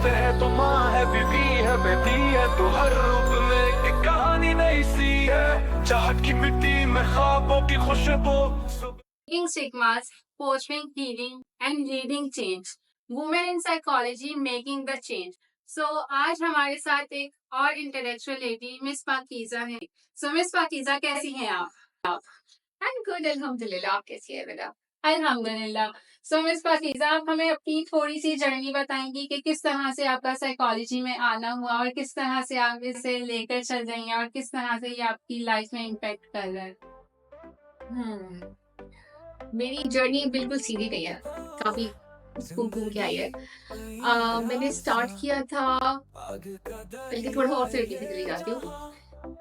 कहते हैं तो माँ है, बीवी है, बेटी है, तो हर रूप में एक कहानी नई सी है। चाहत की मिट्टी में ख्वाबों की खुशबू। Breaking stigmas, fostering healing, and leading change. Women in psychology making the change. So आज हमारे साथ एक और इंटेलेक्चुअल लेडी मिस पाकीज़ा है। सो मिस पाकीज़ा कैसी हैं आप? I'm good, अल्हम्दुलिल्लाह। आप कैसी है बेटा? अल्हम्दुलिल्लाह। सो मिस पाकीज़ा, आप हमें अपनी थोड़ी सी जर्नी बताएंगी कि किस तरह से आपका साइकोलॉजी में आना हुआ और किस तरह से आप इसे लेकर चल रही हैं और किस तरह से ये आपकी लाइफ में इम्पैक्ट कर रहा है। मेरी जर्नी बिल्कुल सीधी नहीं है, काफी घूम के आई है। मैंने स्टार्ट किया था, बल्कि थोड़ा और फिर पीछे चली जाती हूँ।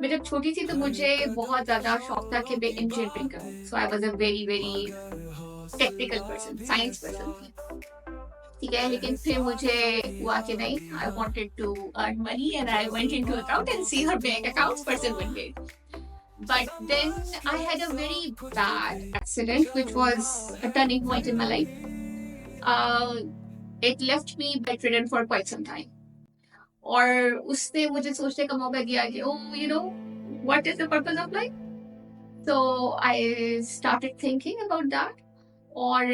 मैं जब छोटी थी तो मुझे बहुत ज्यादा शौक था कि मैं इंजीनियरिंग करूँ। So I was a very very technical person, science person थी, ठीक है। लेकिन फिर मुझे हुआ कि नहीं, I wanted to earn money and I went into accountancy और बैंक अकाउंट्स पर्सन बन गई। But then I had a very bad accident, which was a turning point in my life. It left me bedridden for quite some time. और उसने मुझे सोचने का मौका दिया कि what is the purpose of life? So I started thinking about that. और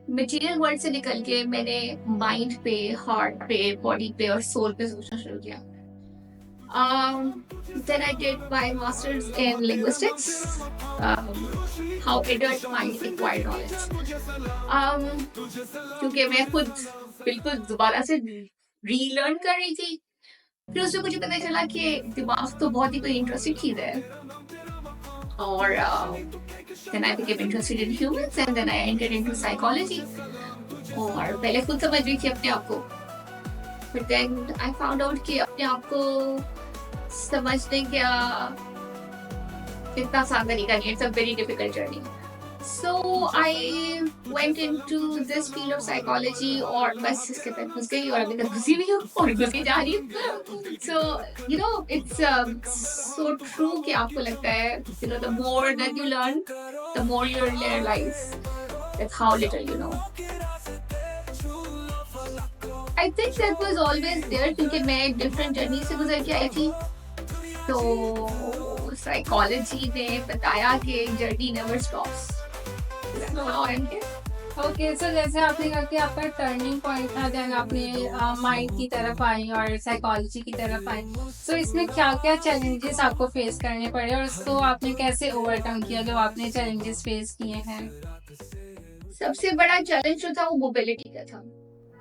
material world से निकल के मैंने माइंड पे, हार्ट पे, बॉडी पे और सोल पे सोचना शुरू किया। Then I did my master's in linguistics, how adult mind acquire knowledge. क्योंकि मैं खुद बिल्कुल दोबारा से रीलर्न कर रही थी। फिर उससे मुझे पता चला कि दिमाग तो बहुत ही कोई इंटरेस्टिंग चीज है। और then I became interested in humans and then I entered into psychology. और पहले खुद समझ रही थी अपने आप को, but then I found out कि अपने आप को समझने का इतना आसान तरीका नहीं है। It's a very difficult journey. So I went into this field of psychology और बस इसके तक घुस गई और अभी तक घुसी भी हूँ और घुसी जा रही हूँ। So it's so true कि आपको लगता है the more that you learn, the more you realize that how little you know. I think that was always there क्योंकि मैं different journey से गुजर के आई थी। तो साइकोलॉजी ने बताया कि journey never stops. Okay, so जैसे आपने कहा कि आपका टर्निंग पॉइंट था जब आपने माइंड की तरफ आई और साइकोलॉजी की तरफ आई। सो इसमें क्या क्या चैलेंजेस आपको फेस करने पड़े और उसको आपने कैसे ओवरकम किया जो आपने चैलेंजेस फेस किए हैं? सबसे बड़ा चैलेंज जो था वो मोबिलिटी का था,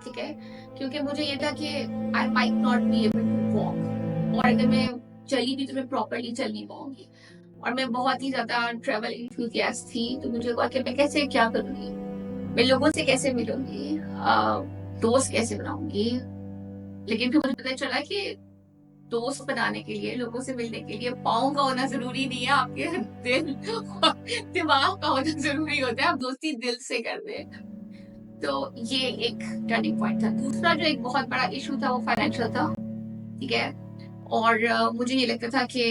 ठीक है। क्योंकि मुझे ये था कि I might not be able to walk, और अगर मैं चली भी तो मैं प्रॉपरली चल नहीं पाऊंगी। और मैं बहुत ही ज्यादा ट्रैवल एंथुसियास्ट थी, तो मुझे लगा कि मैं कैसे क्या करूंगी, मैं लोगों से कैसे मिलूंगी, दोस्त कैसे बनाऊंगी। लेकिन फिर मुझे पता चला कि दोस्त बनाने के लिए, लोगों से मिलने के लिए पाँव का होना जरूरी नहीं है, आपके दिल दिमाग का होना जरूरी होता है। आप दोस्ती दिल से कर दे। तो ये एक टर्निंग पॉइंट था। दूसरा जो एक बहुत बड़ा इशू था वो फाइनेंशियल था, ठीक है। और मुझे ये लगता था कि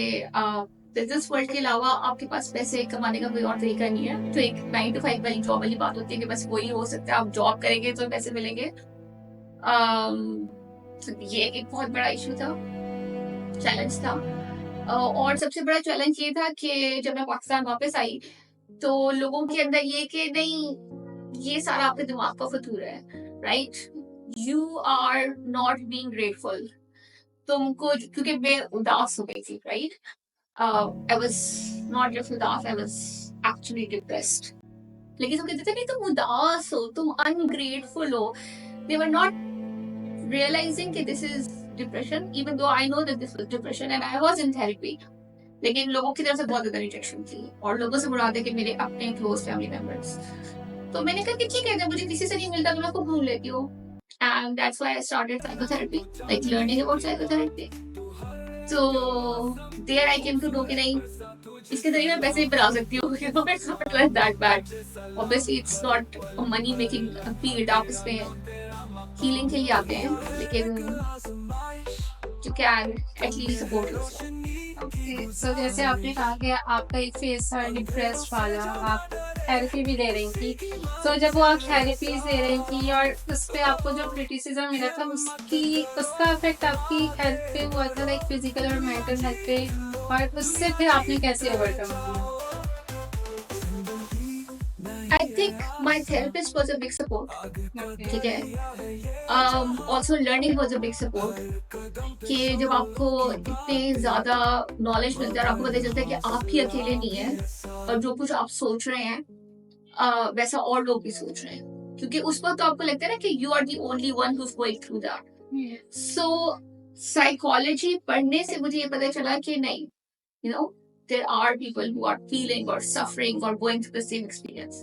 बिजनेस वर्ल्ड के अलावा आपके पास पैसे कमाने का कोई और तरीका नहीं है। तो एक 9 to 5 वाली जॉब वाली बात होती है कि बस वही हो सकता है, आप जॉब करेंगे तो पैसे मिलेंगे। तो ये एक बहुत बड़ा इशू था, चैलेंज था। और सबसे बड़ा चैलेंज ये था कि जब मैं पाकिस्तान वापस आई तो लोगों के अंदर ये कि नहीं, ये सारा आपके दिमाग का फतूर है, right, you are not being grateful. तुमको, क्योंकि मैं उदास हो गई थी, right, I was not just उदास, आई वाज एक्चुअली डिप्रेस्ड। लेकिन तुम कहते थे नहीं, तुम उदास हो, तुम अनग्रेटफुल हो। दे वर नॉट रियलाइजिंग कि this is depression, even though I know that this was depression and I was in therapy. लेकिन लोगों की तरफ से बहुत ज्यादा रिजेक्शन थी और लोगों से बुरा थे कि मेरे अपने क्लोज फैमिली मेंबर्स। तो मैंने कहा कि ठीक है, जब मुझे किसी से नहीं मिलता तो मैं खुद ढूंढ लेती हूँ। And that's why I started psychotherapy, like learning about psychotherapy. So there I came to know कि नहीं, इसके जरिए मैं पैसे भी बना सकती हूँ। It's not like that bad. Obviously it's not a money making field, आप इसमें healing के लिए आते हैं, लेकिन you can at least support yourself. Okay, so जैसे आपने कहा कि आपका एक फेस था डिप्रेस्ड वाला, आप थेरेपी भी ले रही थी। सो जब वो आप थेरेपीज ले रही थी और उस पे आपको जो क्रिटिसिज्म मिला था उसका इफेक्ट आपकी हेल्थ पे हुआ था, लाइक फिजिकल और मेंटल हेल्थ पे, और उससे फिर आपने कैसे ओवरकम किया? I think my therapist was a big support. Okay, ठीक है. Also learning was a big support. कि जब आपको इतने ज़्यादा नॉलेज मिलता है और आपको पता चलता है कि आप ही अकेले नहीं हैं और जो कुछ आप सोच रहे हैं वैसा और लोग भी सोच रहे हैं, क्योंकि उस वक्त तो आपको लगता है ना कि you are the only one who is going through that. So psychology पढ़ने से मुझे ये पता चला कि नहीं, you know, there are people who are feeling or suffering or going through the same experience.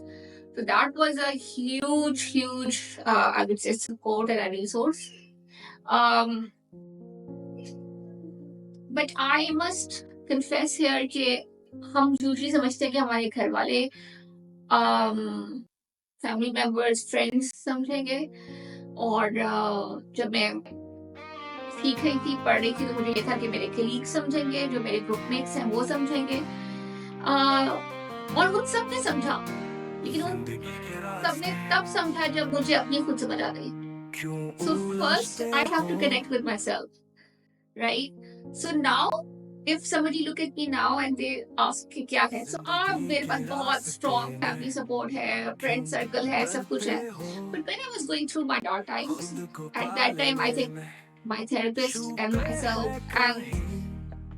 So that was a huge, I would say, support and a resource. But I must confess here कि हम usually समझते हैं कि हमारे घर वाले family members friends समझेंगे, और जब मैं सीख रही थी पढ़ रही थी तो मुझे ये था कि मेरे कलीग समझेंगे, जो मेरे ग्रुपमेट्स हैं वो समझेंगे, और उन सब ने समझा, लेकिन उन सबने तब समझा जब मुझे अपनी खुद समझ आ गई. So first I have to connect with myself, right? So now if somebody look at me now and they ask कि क्या है, so मेरे पास बहुत strong family support है, friend circle है, सब कुछ है. But when I was going through my dark times, at that time I think my therapist and myself and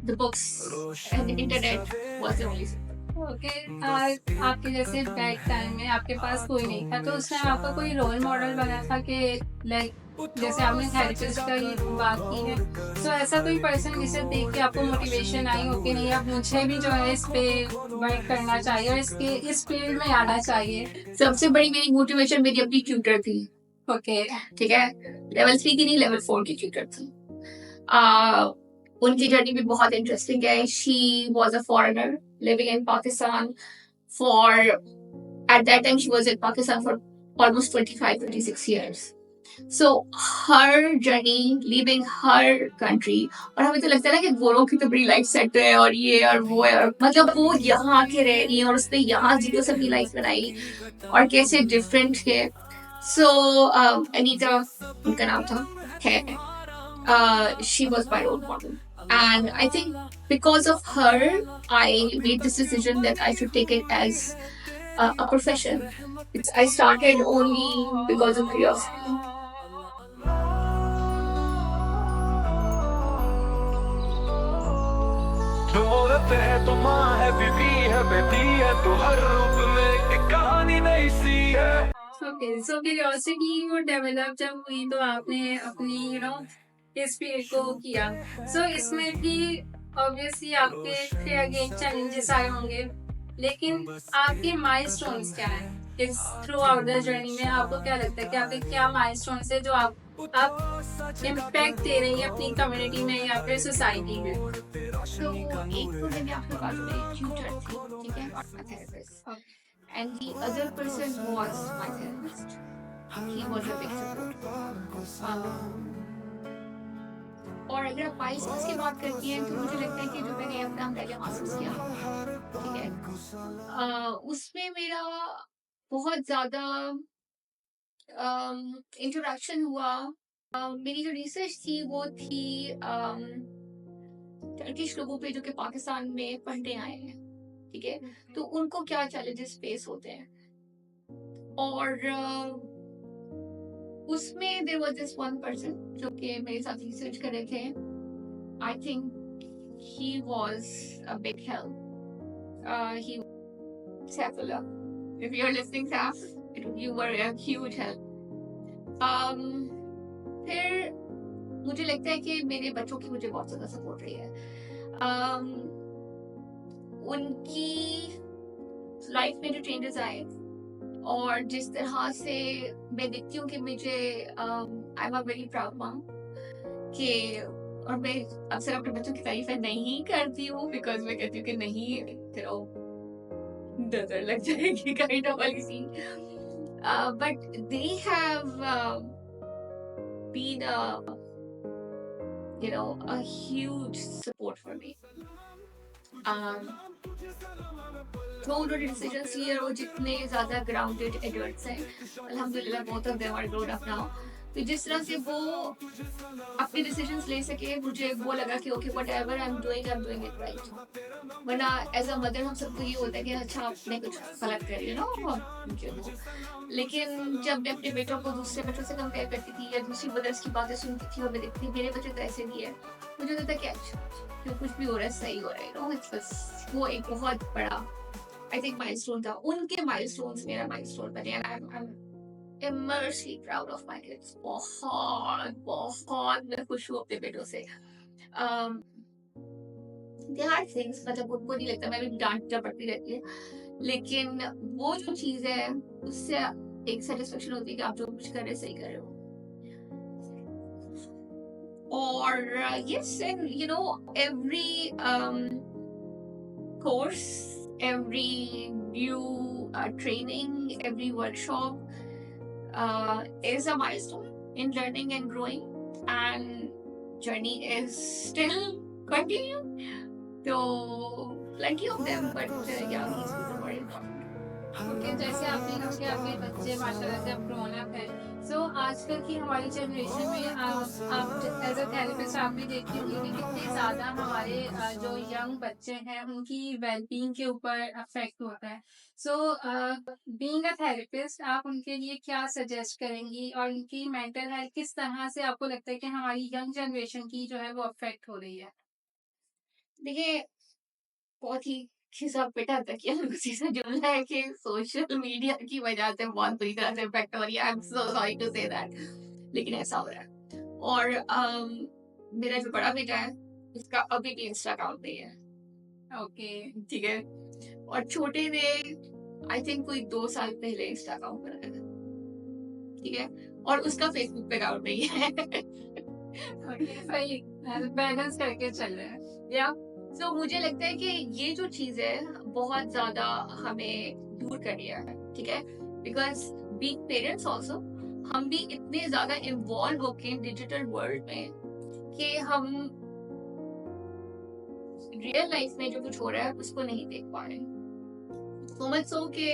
the books and the internet was the only support. Okay, आपके जैसे bad time में आपके पास कोई नहीं था, तो उस time आपका कोई रोल मॉडल बना था कि लाइक जैसे आपने थेरेपिस्ट का ये बात की है, तो ऐसा कोई पर्सन जिसे देख के आपको मोटिवेशन आई हो कि नहीं अब मुझे भी जो है इस पे वर्क करना चाहिए और इस फील्ड में आना चाहिए? सबसे बड़ी मेरी मोटिवेशन मेरी अपनी ट्यूटर थी. ओके, ठीक है, लेवल 3 की नहीं, लेवल 4 की ट्यूटर थी. उनकी जर्नी भी बहुत इंटरेस्टिंग है. She was a foreigner living in Pakistan for, at that time she was in Pakistan for almost 25-26 years. So her journey leaving her country, और हमें तो लगता है ना कि गोरों की तो बड़ी लाइफ सेट है और ये और वो है, और मतलब वो यहाँ आके रह रही है और उसने यहाँ जीरो से अपनी लाइफ बनाई और कैसे डिफरेंट है. So अनीता उनका नाम था है, she was my role model. And I think because of her, I made this decision that I should take it as a profession. I started only because of curiosity. जो औरत है तो माँ है, बीवी है, बेटी है, तो हर रूप में एक कहानी नई सी है. ओके, सो क्यूरियोसिटी वो डेवलप जब हुई तो आपने अपनी इस फील्ड को किया. सो इसमें भी ऑब्वियसली आपके फिर अगेन चैलेंजेस आए होंगे, लेकिन आपके माइलस्टोन्स क्या हैं इस थ्रू आउट द जर्नी में? आपको क्या लगता है कि आपके क्या माइलस्टोन्स है जो आप इम्पैक्ट दे रही हैं अपनी कम्युनिटी में या फिर सोसाइटी में? So एक तो मैंने आपको कहा जो मेरी ट्यूटर थी, ठीक है, not my therapist. And the other person was my therapist. He was a big support. और अगर आप माइलस्टोन्स की बात करती हैं तो मुझे लगता है कि जो मैंने अपना पहले मास्टर्स किया, ठीक है, उसमें मेरा बहुत ज़्यादा इंटरेक्शन हुआ. मेरी जो रिसर्च थी वो थी टर्किश लोगों पे जो कि पाकिस्तान में पढ़ने आए हैं, ठीक है, तो उनको क्या चैलेंजेस फेस होते हैं. और उसमें there was this one person जो कि मेरे साथ रिसर्च कर रहे थे. I think he was a big help. He Saifullah, if you're listening, Saif, you were a huge help. फिर मुझे लगता है कि मेरे बच्चों की मुझे बहुत ज़्यादा सपोर्ट रही है. उनकी लाइफ में जो चेंजेस आए और जिस तरह से मैं देखती हूँ कि मुझे I am a very proud mom कि, और मैं अक्सर अपने बच्चों की तारीफें नहीं करती हूँ बिकॉज मैं कहती हूँ कि नहीं तेरा नजर लग जाएगी काइंड ऑफ वाली सी. But they have been a huge support for me. तो उन्होंने डिसीजंस लिए, और वो जितने ज़्यादा ग्राउंडेड एडल्ट्स हैं, अल्हम्दुलिल्लाह both of them are grown up now, तो जिस तरह से वो अपने डिसीजंस ले सके, मुझे वो लगा कि okay whatever I am doing it right. वरना एज अ मदर हम सबको ये होता है कि अच्छा आपने कुछ गलत कर लेकिन जब मैं अपने बेटों को दूसरे बच्चों से कंपेयर करती थी या दूसरी मदर्स की बातें सुनती थी और मैं देखती थी मेरे बच्चे तो ऐसे नहीं है, मुझे लगता कि अच्छा जो कुछ भी हो रहा है सही हो रहा है। वो एक बहुत बड़ा आई थिंक माइलस्टोन था। उनके माइलस्टोन्स मेरा माइलस्टोन बने, and I am immensely proud of my kids। बहुत बहुत मैं खुश हूँ अपने बेटों से। there are things, मतलब उनको नहीं लगता, मैं भी डांट पड़ती रहती है, लेकिन वो जो चीज है उससे एक सेटिस्फेक्शन होती है कि आप जो कुछ कर रहे हैं सही कर रहे हो। और yes, and every course, every new training, every workshop is a milestone in learning and growing, and journey is still continuing. So plenty of them, but yeah, these people are very important. Okay, जैसे आपने कहा कि आपके बच्चे माशाल्लाह से अब grown up है, सो आजकल की हमारी जनरेशन में आप एज अ थेरेपिस्ट आप भी देखते होंगे कि कितने ज़्यादा हमारे जो यंग बच्चे हैं उनकी वेलबींग के ऊपर अफेक्ट होता है। सो बीइंग अ थेरेपिस्ट आप उनके लिए क्या सजेस्ट करेंगी, और उनकी मेंटल हेल्थ किस तरह से आपको लगता है कि हमारी यंग जनरेशन की जो है वो अफेक्ट हो रही है? देखिए, बहुत ही खिसा पिटा तक या उसी से जुमला है कि सोशल मीडिया की वजह से बहुत बुरी तरह से इफेक्ट हो रही है। I am so sorry to say that, लेकिन ऐसा हो रहा है। और मेरा जो बड़ा बेटा है उसका अभी भी इंस्टा अकाउंट नहीं है। ओके, ठीक है। और छोटे ने आई थिंक कोई 2 साल पहले इंस्टा अकाउंट बनाया था। ठीक है। और उसका फेसबुक पे अकाउंट नहीं है। ओके, सही बैलेंस करके चल रहे हैं। या सो मुझे लगता है कि ये जो चीज है बहुत ज्यादा हमें दूर कर रही है। ठीक है। बिकॉज बीइंग पेरेंट्स ऑल्सो हम भी इतने ज्यादा इन्वॉल्व होके डिजिटल वर्ल्ड में कि हम रियल लाइफ में जो कुछ हो रहा है उसको नहीं देख पा रहे। सो मच सो कि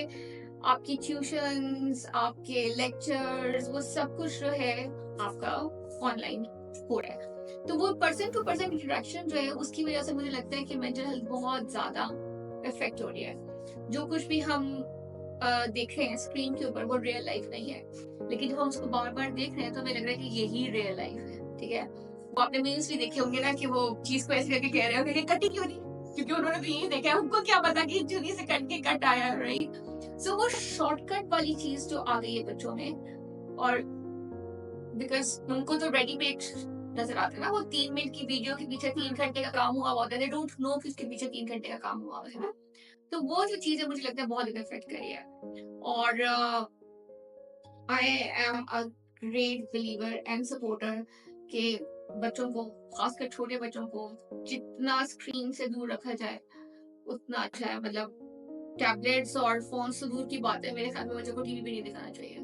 आपकी ट्यूशंस, आपके लेक्चर्स, वो सब कुछ जो है आपका ऑनलाइन हो रहा है। तो वो पर्सन टू पर्सन इंटरेक्शन जो है उसकी वजह से मुझे लगता है कि मेंटल हेल्थ बहुत ज्यादा इफेक्ट हो रही है। जो कुछ भी हम देख रहे हैं स्क्रीन के ऊपर वो रियल लाइफ नहीं है, लेकिन जब हम उसको बार बार देख रहे हैं तो हमें लग रहा है कि यही रियल लाइफ है। ठीक है। वो आपने मीम्स भी देखे होंगे ना कि वो चीज को ऐसे करके कह रहे होंगे कि कटी क्यों नहीं, क्योंकि उन्होंने तो यही देखा है, उनको क्या पता कि चुनी से कट के कट आया। राइट। सो वो शॉर्टकट वाली चीज जो आ गई है बच्चों में, और बिकॉज उनको तो रेडीमेड नजर आता है ना, वो 3 मिनट की वीडियो के पीछे 3 घंटे का काम हुआ होता है। दे डोंट नो कि उसके पीछे 3 घंटे का काम हुआ है। तो वो जो चीज है मुझे लगता है बहुत इफेक्ट करी है। और I am a great believer and supporter के बच्चों को, खासकर छोटे बच्चों को जितना स्क्रीन से दूर रखा जाए उतना अच्छा है। मतलब टैबलेट्स और फोन से दूर की बात है, मेरे ख्याल में बच्चों को टीवी भी नहीं दिखाना चाहिए।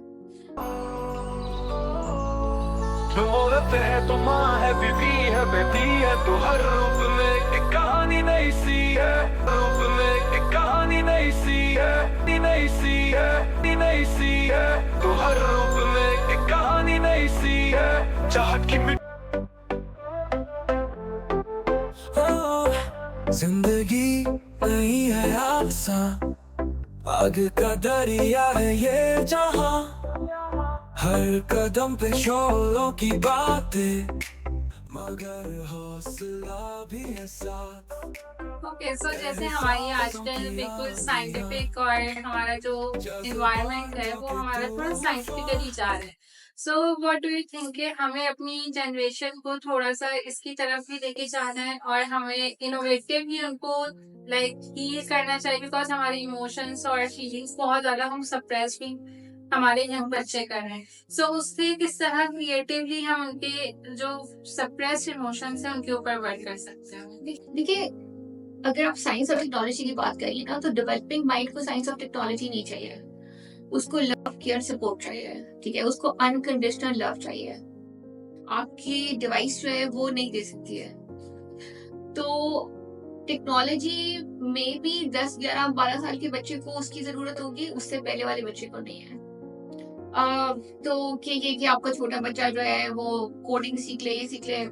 औरत है तो माँ है, बीवी है, बेटी है, तो हर रूप में एक कहानी नई सी है। रूप में एक कहानी नई सी है, नई सी है, नई सी है। तो हर रूप में एक कहानी नई सी है। चाहत की जिंदगी नहीं है आसान, आग का दरिया है ये जहां, हर कदम पे शोलों की बातें, मगर हौसला भी है साथ। ओके, सो जैसे हमारी आजकल बिल्कुल साइंटिफिक और हमारा जो इन्वायरमेंट है वो हमारा थोड़ा साइंटिफिकली जा रहा है। So what do you think कि हमें अपनी जनरेशन को थोड़ा सा इसकी तरफ भी लेके जाना है और हमें इनोवेटिव भी उनको लाइक हील करना चाहिए, बिकॉज हमारे इमोशंस और फीलिंग्स बहुत ज़्यादा हम सप्रेस भी हमारे यंग बच्चे कर रहे हैं। सो उससे किस तरह क्रिएटिवली हम उनके जो सप्रेस्ड इमोशंस हैं उनके ऊपर वर्क कर सकते हैं? देखिए, अगर आप साइंस और टेक्नोलॉजी की बात करिए ना, तो डेवलपिंग माइंड को साइंस और टेक्नोलॉजी नहीं चाहिए, उसको लव केयर सपोर्ट चाहिए। ठीक है। उसको अनकंडीशनल लव चाहिए। आपकी डिवाइस जो है वो नहीं दे सकती है। तो टेक्नोलॉजी में भी 10, 11, 12 साल के बच्चे को उसकी जरूरत होगी, उससे पहले वाले बच्चे को नहीं है। तो कि आपका छोटा बच्चा जो है वो कोडिंग सीख ले, ये सीख ले,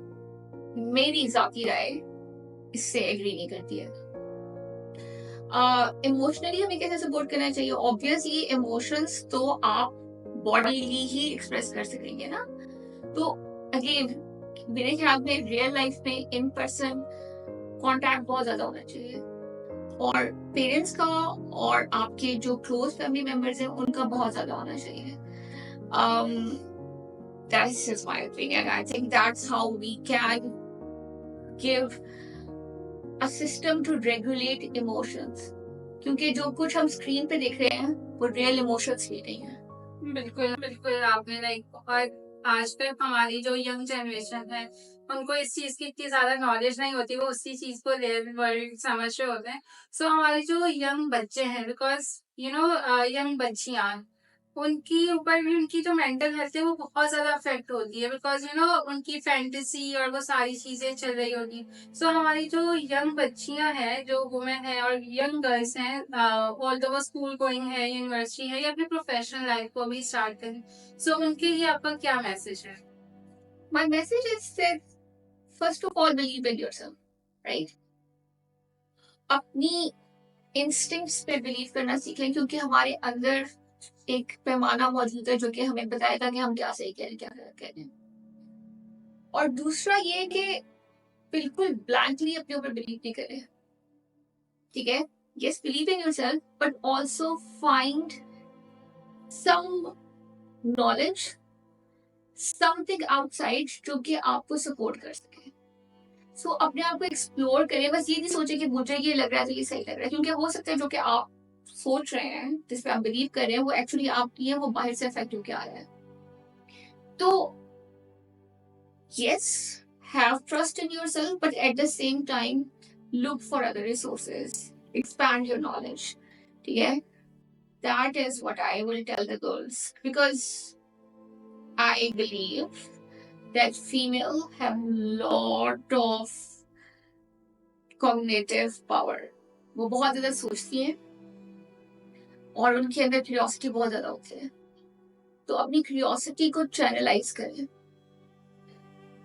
मेरी जाती राय इससे एग्री नहीं करती है। इमोशनली हमें कैसे सपोर्ट करना चाहिए? ऑब्वियसली इमोशंस तो आप बॉडीली ही एक्सप्रेस कर सकेंगे ना। तो अगेन मेरे ख्याल में रियल लाइफ में इन पर्सन कांटेक्ट बहुत ज्यादा होना चाहिए, और पेरेंट्स का और आपके जो क्लोज फैमिली मेंबर्स हैं उनका बहुत ज्यादा होना चाहिए। That's just my opinion. I think that's how we can give a system to regulate emotions. क्योंकि जो कुछ हम स्क्रीन पे देख रहे हैं वो रियल इमोशंस ही नहीं है। बिल्कुल बिल्कुल आपने लाइक, और आज तक हमारी जो यंग जनरेशन है उनको इस चीज की इतनी ज्यादा नॉलेज नहीं होती, वो उसी चीज को रियल वर्ल्ड समझ रहे होते हैं। सो हमारे जो यंग बच्चे हैं, बिकॉज यंग बच्चियां, उनकी ऊपर भी उनकी जो मेंटल हेल्थ है वो बहुत ज्यादा अफेक्ट होती है, बिकॉज उनकी फैंटेसी और वो सारी चीजें चल रही होगी। सो हमारी जो यंग बच्चियां हैं, जो वुमेन है और यंग गर्ल्स हैं, ऑल्दो वो स्कूल गोइंग है, यूनिवर्सिटी है या फिर प्रोफेशनल लाइफ को भी स्टार्ट करें, सो उनके लिए आपका क्या मैसेज है? My message is that first of all believe in yourself, right? अपनी इंस्टिंक्ट्स पे बिलीव करना सीखें, क्योंकि हमारे अंदर एक पैमाना मौजूद है जो कि हमें बताएगा कि हम क्या सही कह रहे हैं, क्या गलत कह रहे हैं। और दूसरा ये कि बिल्कुल ब्लैंकली अपने ऊपर बिलीव नहीं करें, ठीक है? Yes, believe in yourself, but also find some knowledge, something outside जो कि आपको सपोर्ट कर सके। सो अपने आप को एक्सप्लोर करें, बस ये नहीं सोचे कि मुझे ये लग रहा है तो ये सही लग रहा है, क्योंकि हो सकता है जो कि आप सोच रहे हैं, जिस पे आप बिलीव कर रहे हैं, वो एक्चुअली आप नहीं है, वो बाहर से इफेक्ट होके आ रहा है। तो yes, have trust in yourself, but at the same time look for other resources, expand your knowledge, ठीक है? That is what I will tell the girls, because I believe that female have lot of cognitive power. वो बहुत ज्यादा सोचती हैं और उनके अंदर क्यूरियोसिटी बहुत ज्यादा होती है, तो अपनी क्यूरियोसिटी को चैनलाइज करें।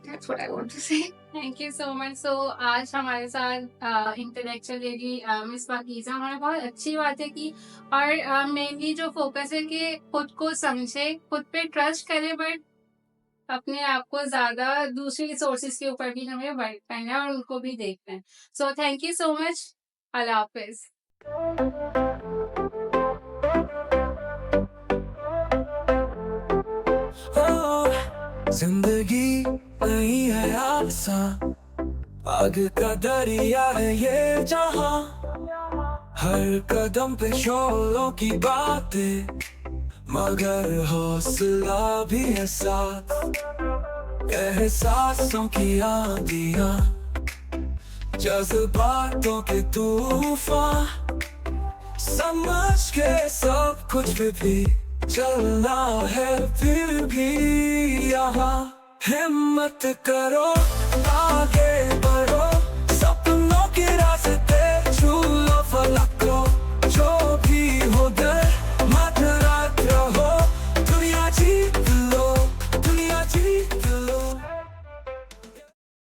That's what I want to say. Thank you so much. So आज हमारे साथ इंटेलेक्चुअल लेडी मिस पाकीज़ा, उन्होंने बहुत अच्छी बातें की, और मेनली जो फोकस है कि खुद को समझे, खुद पे ट्रस्ट करें, बट अपने आप को ज्यादा दूसरी सोर्सेज के ऊपर भी हमें वर्क करना है और उनको भी देखना है। So thank you so much. अल्लाह हाफिज। जिंदगी नहीं है आसान, आगे का दरिया है ये जहां, हर कदम पे शोलों की बातें, मगर हौसला भी है साथ, एहसासों की आंधियां, जज्बातों के तूफान, समझ के सब कुछ पे भी चलना है, फिर भी यहाँ हिम्मत करो आगे